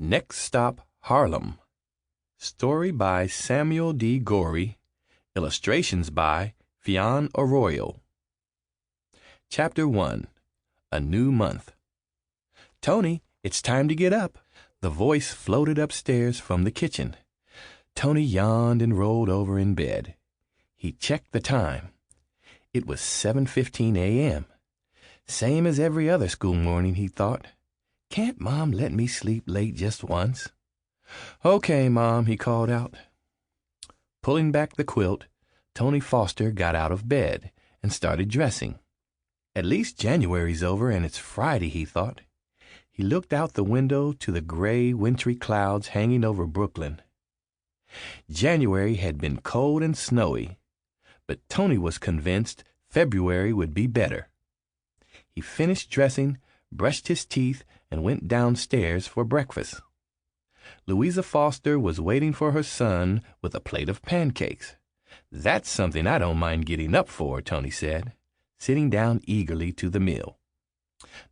Next stop, Harlem. Story by Samuel D. Gorey. Illustrations by Fionn Arroyo. Chapter 1. A New Month. "Tony, it's time to get up." The voice floated upstairs from the kitchen. Tony yawned and rolled over in bed. He checked the time. It was 7:15 a.m. Same as every other school morning, he thought. Can't Mom let me sleep late just once? "Okay, Mom," he called out. Pulling back the quilt, Tony Foster got out of bed and started dressing. At least January's over and it's Friday, he thought. He looked out the window to the gray, wintry clouds hanging over Brooklyn. January had been cold and snowy, but Tony was convinced February would be better. He finished dressing, brushed his teeth, and went downstairs for breakfast. Louisa Foster was waiting for her son with a plate of pancakes. "That's something I don't mind getting up for," Tony said, sitting down eagerly to the meal.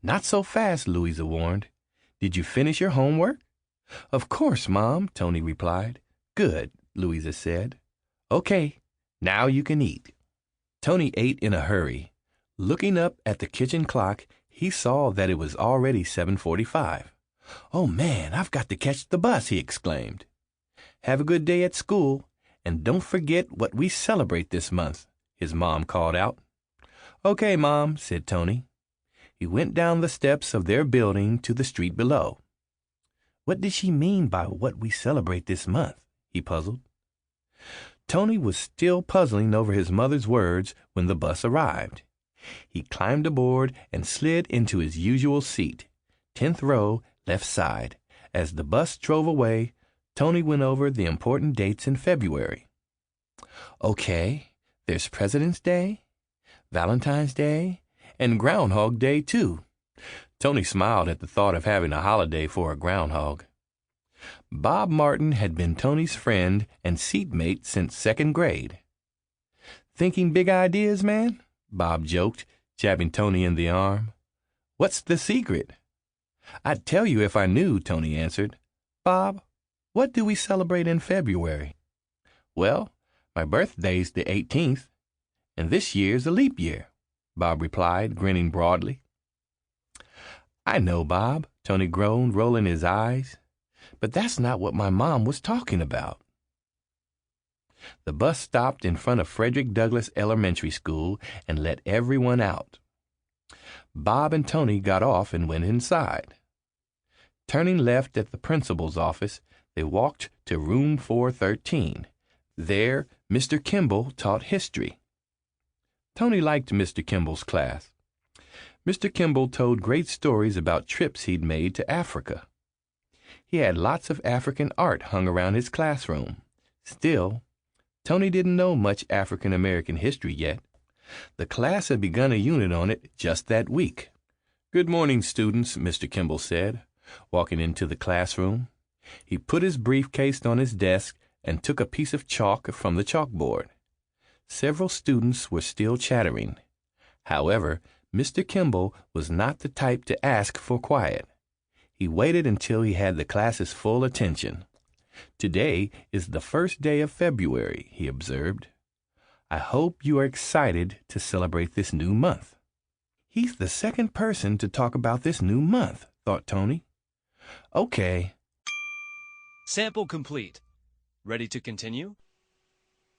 "Not so fast," Louisa warned. "Did you finish your homework?" "Of course, Mom," Tony replied. "Good," Louisa said. "Okay, now you can eat." Tony ate in a hurry. Looking up at the kitchen clock, he saw that it was already 7:45. "Oh, man, I've got to catch the bus," he exclaimed. "Have a good day at school, and don't forget what we celebrate this month," his mom called out. "Okay, Mom," said Tony. He went down the steps of their building to the street below. What did she mean by what we celebrate this month? He puzzled. Tony was still puzzling over his mother's words when the bus arrived. He climbed aboard and slid into his usual seat, 10th row, left side. As the bus drove away, Tony went over the important dates in February. Okay, there's President's Day, Valentine's Day, and Groundhog Day, too. Tony smiled at the thought of having a holiday for a groundhog. Bob Martin had been Tony's friend and seatmate since 2nd grade. "Thinking big ideas, man?" Bob joked, jabbing Tony in the arm. "What's the secret?" "I'd tell you if I knew," Tony answered. "Bob, what do we celebrate in February?" "Well, my birthday's the 18th, and this year's a leap year," Bob replied, grinning broadly. "I know, Bob," Tony groaned, rolling his eyes. "But that's not what my mom was talking about." The bus stopped in front of Frederick Douglass Elementary School and let everyone out. Bob and Tony got off and went inside. Turning left at the principal's office, they walked to room 413. There, Mr. Kimball taught history. Tony liked Mr. Kimball's class. Mr. Kimball told great stories about trips he'd made to Africa. He had lots of African art hung around his classroom. Still, Tony didn't know much African American history yet. The class had begun a unit on it just that week. "Good morning, students," Mr. Kimball said, walking into the classroom. He put his briefcase on his desk and took a piece of chalk from the chalkboard. Several students were still chattering. However, Mr. Kimball was not the type to ask for quiet. He waited until he had the class's full attention. "Today is the first day of February," he observed. "I hope you are excited to celebrate this new month." "He's the second person to talk about this new month," thought Tony. "Okay." Sample complete. Ready to continue?